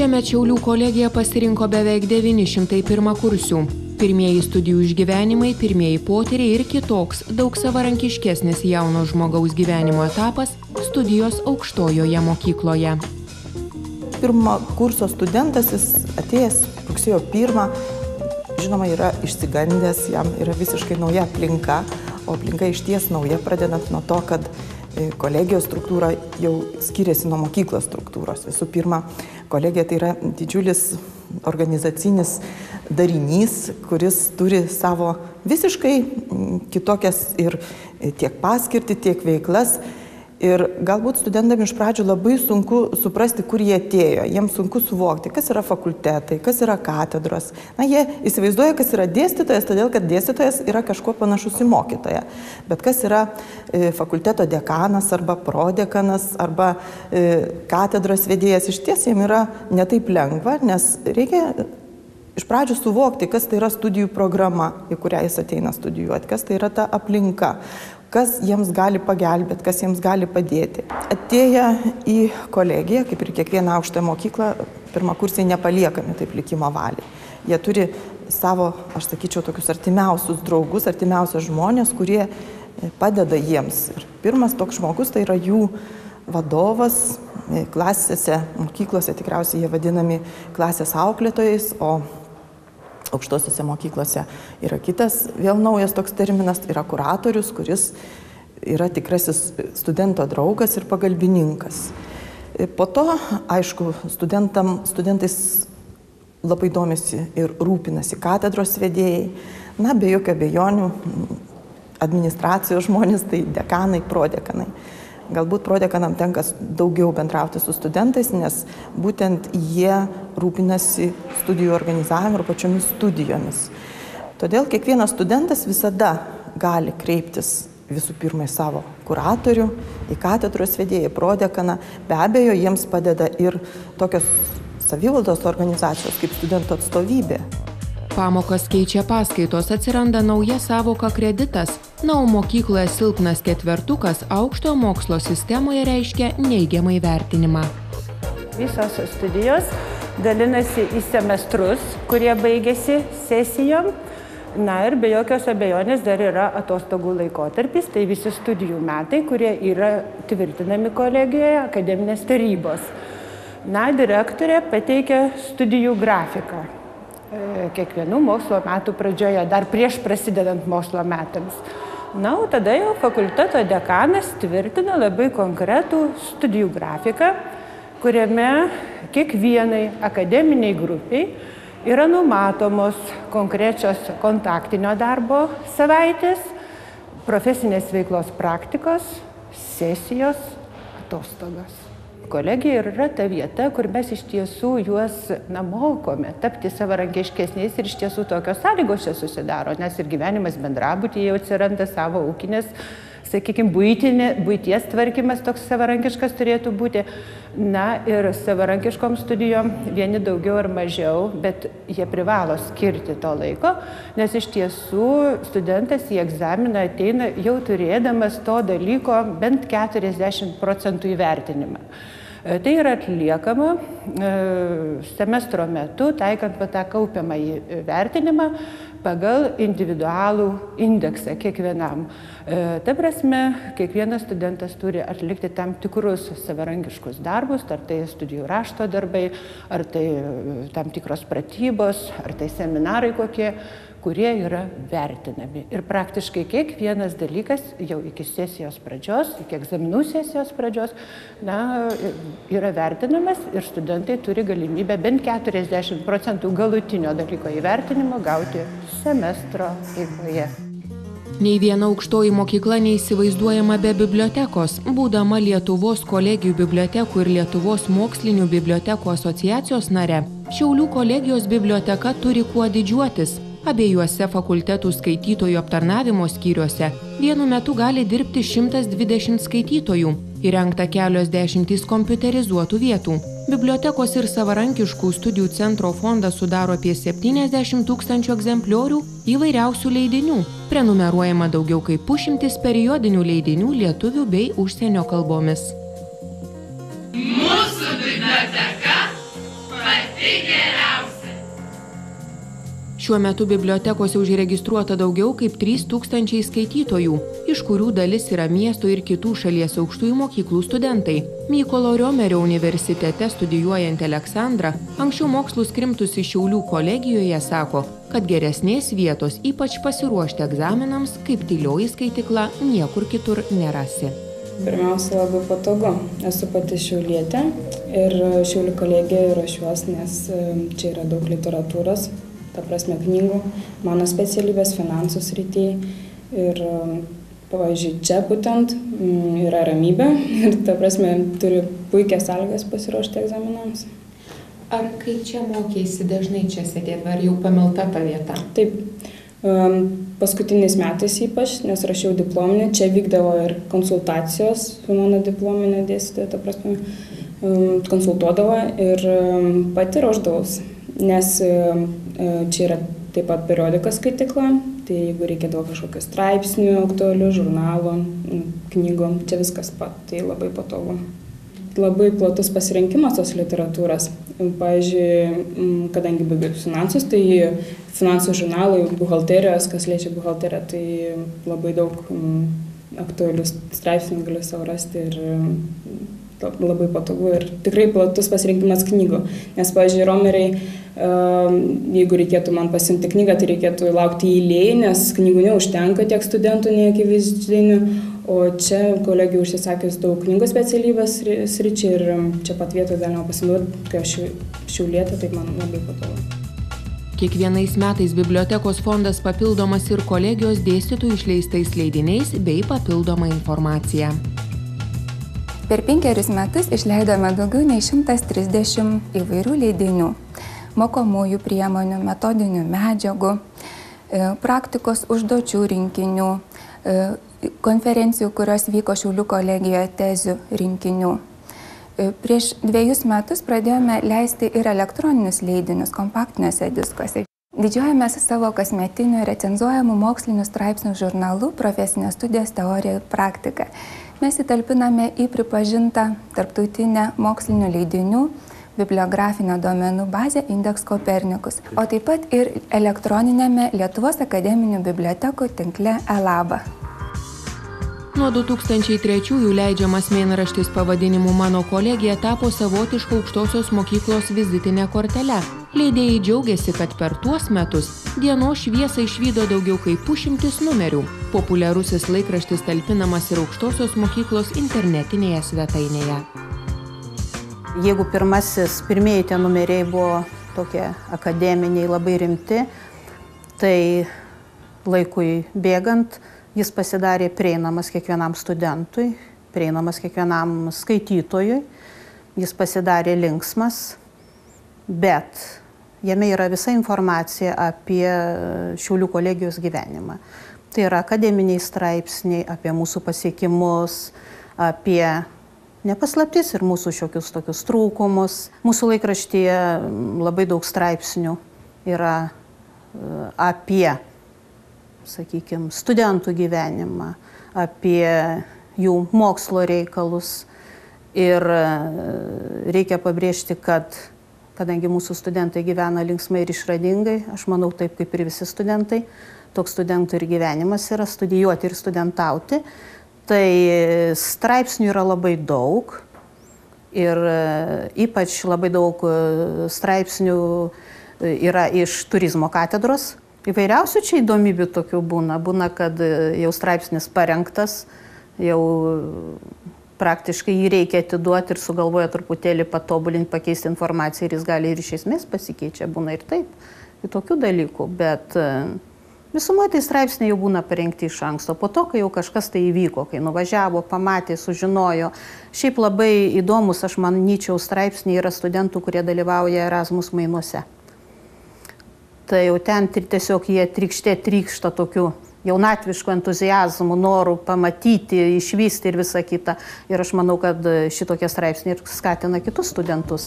Šiemet Šiaulių kolegija pasirinko beveik 901 kursių. Pirmieji studijų išgyvenimai, pirmieji potyriai ir kitoks, daug savarankiškesnis jauno žmogaus gyvenimo etapas – studijos aukštojoje mokykloje. Pirmo kurso studentas, jis atėjęs rugsėjo 1, žinoma, yra išsigandęs, jam yra visiškai nauja aplinka, o aplinka išties nauja, pradedant nuo to, kad kolegijos struktūra jau skiriasi nuo mokyklos struktūros. Visų pirma, kolegija tai yra didžiulis organizacinis darinys, kuris turi savo visiškai kitokias ir tiek paskirtį, tiek veiklas. Ir galbūt studentam iš pradžių labai sunku suprasti, kur jie atėjo. Jiems sunku suvokti, kas yra fakultetai, kas yra katedros. Na, jie įsivaizduoja, kas yra dėstytojas, todėl kad dėstytojas yra kažkuo panašus į mokytoją. Bet kas yra fakulteto dekanas arba prodekanas arba katedros vedėjas, iš ties jiems yra netaip lengva, nes reikia iš pradžių suvokti, kas tai yra studijų programa, į kurią jis ateina studijuoti, kas tai yra ta aplinka, kas jiems gali pagelbėti, kas jiems gali padėti. Atėję į kolegiją, kaip ir kiekvieną aukštąją mokyklą, pirmakursiai nepaliekami taip likimo valiai. Jie turi savo, aš sakyčiau, tokius artimiausius draugus, artimiausius žmonės, kurie padeda jiems. Ir pirmas toks žmogus tai yra jų vadovas. Klasėse, mokyklose tikriausiai jie vadinami klasės auklėtojais, o aukštosiose mokyklose yra kitas, vėl naujas toks terminas, yra kuratorius, kuris yra tikrasis studento draugas ir pagalbininkas. Po to, aišku, studentais labai domisi ir rūpinasi katedros vedėjai. Na, be jokio abejonių, administracijos žmonės, tai dekanai, prodekanai. Galbūt prodekanam tenka daugiau bendrauti su studentais, nes būtent jie rūpinasi studijų organizavimu ir pačiomis studijomis. Todėl kiekvienas studentas visada gali kreiptis visų pirma į savo kuratorių, į katedros vedėją, prodekaną. Be abejo, jiems padeda ir tokios savivaldos organizacijos kaip studentų atstovybė. Pamokas keičia paskaitos, atsiranda nauja sąvoka kreditas, na, o mokykloje silpnas ketvertukas aukštojo mokslo sistemoje reiškia neigiamą įvertinimą. Visos studijos dalinasi į semestrus, kurie baigėsi sesijom. Na ir be jokios abejonės dar yra atostogų laikotarpis, tai visi studijų metai, kurie yra tvirtinami kolegijoje, akademinės tarybos. Na, direktorė pateikia studijų grafiką kiekvienų mokslo metų pradžioje, dar prieš prasidedant mokslo metams. Na, o tada jau fakulteto dekanas tvirtina labai konkretų studijų grafiką, kuriame kiekvienai akademiniai grupiai yra numatomos konkrečios kontaktinio darbo savaitės, profesinės veiklos praktikos, sesijos, atostogos. Kolegija yra ta vieta, kur mes iš tiesų juos mokome tapti savarankiškesniais ir iš tiesų tokios sąlygos čia susidaro, nes ir gyvenimas bendrabutyje jau atsiranda savo ūkinės, sakykime, buities tvarkymas toks savarankiškas turėtų būti. Na ir savarankiškom studijom vieni daugiau ar mažiau, bet jie privalo skirti to laiko, nes iš tiesų studentas į egzaminą ateina jau turėdamas to dalyko bent 40% įvertinimą. Tai yra atliekama semestro metu, taikant tą kaupiamąjį vertinimą pagal individualų indeksą kiekvienam. Ta prasme, kiekvienas studentas turi atlikti tam tikrus savarankiškus darbus, ar tai studijų rašto darbai, ar tai tam tikros pratybos, ar tai seminarai kokie, kurie yra vertinami. Ir praktiškai kiekvienas dalykas jau iki sesijos pradžios, iki egzaminų sesijos pradžios, yra vertinamas ir studentai turi galimybę bent 40% galutinio dalyko įvertinimo gauti semestro eigoje. Nei viena aukštoji mokykla neįsivaizduojama be bibliotekos. Būdama Lietuvos kolegijų bibliotekų ir Lietuvos mokslinių bibliotekų asociacijos nare, Šiaulių kolegijos biblioteka turi kuo didžiuotis. Abiejuose fakultetų skaitytojų aptarnavimo skyriuose vienu metu gali dirbti 120 skaitytojų, įrengta kelios dešimtys kompiuterizuotų vietų. Bibliotekos ir savarankiškų studijų centro fondą sudaro apie 70 000 egzempliorių įvairiausių leidinių. Prenumeruojama daugiau kaip 100 periodinių leidinių lietuvių bei užsienio kalbomis. Mūsų biblioteka Šiuo metu bibliotekose užregistruota daugiau kaip 3000 skaitytojų, iš kurių dalis yra miesto ir kitų šalies aukštųjų mokyklų studentai. Mykolo Riomerio universitete studijuojant Aleksandra, anksčiau mokslus krimtusi Šiaulių kolegijoje sako, kad geresnės vietos, ypač pasiruošti egzaminams, kaip tylioji skaitykla, niekur kitur nerasi. Pirmiausia, labai patogu. Esu pati šiaulietė ir Šiaulių kolegijoje ruošiuos, nes čia yra daug literatūros, ta prasme knygų, mano specialybės finansų srityje ir, pavyzdžiui, čia būtent yra ramybė ir, ta prasme, turiu puikias sąlygas pasiruošti egzaminams. Ar kai čia mokėsi dažnai čia sėdėti, ar jau pamilta ta vieta? Taip, paskutiniais metais ypač, nes rašiau diplominę, čia vykdavo ir konsultacijos su mano diplominė dėstytoja, ta prasme, konsultuodavo ir pati ruošdavausi, nes čia yra taip pat periodika skaitykla, tai jeigu reikėdavo kažkokių straipsnių, aktualių, žurnalų, knygų, čia viskas pat, tai labai patogu. Labai platus pasirinkimas tos literatūros. Pavyzdžiui, kadangi baigiau finansus, tai finansų žurnalai, buhalterijos, kas liečia buhalteriją, tai labai daug aktualių straipsnių galiu savo rasti ir labai patogu ir tikrai platus pasirinkimas knygų. Nes, pavyzdžiui, Romeriai, jeigu reikėtų man pasiimti knygą, tai reikėtų laukti eilėje, nes knygų neužtenka tiek studentų, nei akivaizdinių. O čia kolegijų užsisakius daug knygų specialybės sričiai ir čia pat vietoje galima pasinaudoti, kai aš šiaulietė, tai man labai patogu. Kiekvienais metais bibliotekos fondas papildomas ir kolegijos dėstytojų išleistais leidiniais bei papildoma informacija. Per 5 metus išleidome daugiau nei 130 įvairių leidinių, mokomųjų priemonių, metodinių medžiagų, praktikos užduočių rinkinių, konferencijų, kurios vyko Šiaulių kolegijoje tezių rinkinių. Prieš 2 metus pradėjome leisti ir elektroninius leidinius kompaktiniuose diskuose. Didžiuojamės savo kasmetiniu recenzuojamų mokslinių straipsnių žurnalu Profesinės studijos teorija ir praktika. Mes įtalpiname į pripažintą tarptautinę mokslinių leidinių bibliografinio duomenų bazę Index Copernicus, o taip pat ir elektroninėme Lietuvos akademinių bibliotekų tinkle ELABA. Nuo 2003-ųjų leidžiamas mėnraštis pavadinimu Mano kolegija tapo savotiška aukštosios mokyklos vizitinė kortele. Leidėjai džiaugiasi, kad per tuos metus dienos šviesą išvydo daugiau kaip 100 numerių. Populiarusis laikraštis talpinamas ir aukštosios mokyklos internetinėje svetainėje. Jeigu pirmieji tie numeriai buvo tokie akademiniai, labai rimti, tai laikui bėgant jis pasidarė prieinamas kiekvienam studentui, prieinamas kiekvienam skaitytojui, jis pasidarė linksmas, bet jame yra visa informacija apie Šiaulių kolegijos gyvenimą. Tai yra akademiniai straipsniai apie mūsų pasiekimus, apie nepaslaptis ir mūsų šiokius tokius trūkumus. Mūsų laikraštyje labai daug straipsnių yra apie, sakykime, studentų gyvenimą, apie jų mokslo reikalus. Ir reikia pabrėžti, kad kadangi mūsų studentai gyvena linksmai ir išradingai, aš manau taip kaip ir visi studentai, toks studentų ir gyvenimas yra studijuoti ir studentauti, tai straipsnių yra labai daug ir ypač labai daug straipsnių yra iš turizmo katedros. Įvairiausių čia įdomybių tokių būna. Būna, kad jau straipsnis parengtas, jau praktiškai jį reikia atiduoti ir sugalvoja truputėlį patobulinti, pakeisti informaciją ir jis gali ir iš esmės pasikeičia. Būna ir taip, ir tokių dalykų, bet visumoje tai straipsniai jau būna parengti iš anksto. Po to, kai jau kažkas tai įvyko, kai nuvažiavo, pamatė, sužinojo. Šiaip labai įdomus, aš manyčiau, straipsniai yra studentų, kurie dalyvauja Erasmus mainuose. Tai jau ten tiesiog jie trykšta tokiu jaunatvišku entuziazmu, noru pamatyti, išvysti ir visą kitą. Ir aš manau, kad šitokie straipsniai ir skatina kitus studentus.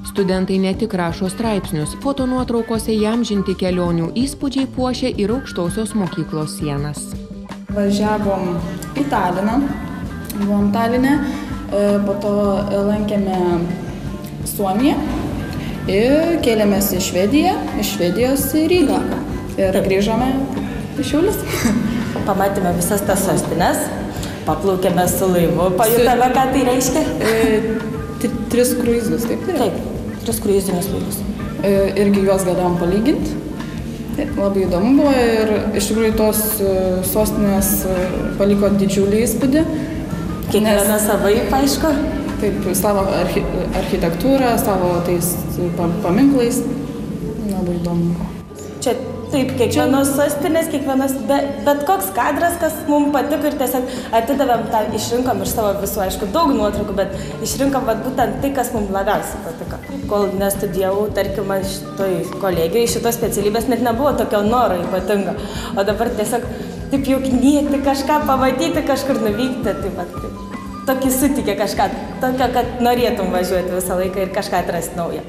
Studentai ne tik rašo straipsnius, fotonuotraukose įamžinti kelionių įspūdžiai puošia ir aukštosios mokyklos sienas. Važiavom į Taliną, buvom Taline, po to lankėme Suomiją Ir kėlėmės į Švediją, iš Švedijos į Rygą. Ir grįžome į Šiaulius. Pamatėme visas tas sostines, paplaukėme su laivu, pajutome, ką tai reiškia. 3 kruizus, taip? Taip, 3 kruizinius laivus. Irgi juos galėjom palyginti. Labai įdomu buvo ir iš tikrųjų tos sostinės paliko didžiulį įspūdį. Kiekviena savaip, aišku. Taip, savo architektūrą, savo tais paminklais. Labai įdomu. Čia taip, kiekvienos sostinės, bet koks kadras, kas mums patiko ir tiesiog atidavėm tą, išrinkom iš savo visų, aišku, daug nuotraukų, bet išrinkom būtent tai, kas mums labiausiai patiko. Kol nestudijavau, tarkim, šitoj kolegijoj, šitos specialybės net nebuvo tokio noro ypatingo, o dabar tiesiog taip jau knieti kažką pamatyti, kažkur nuvykti, taip. Tokį sutikė kažką, tokio, kad norėtum važiuoti visą laiką ir kažką atrasti naują.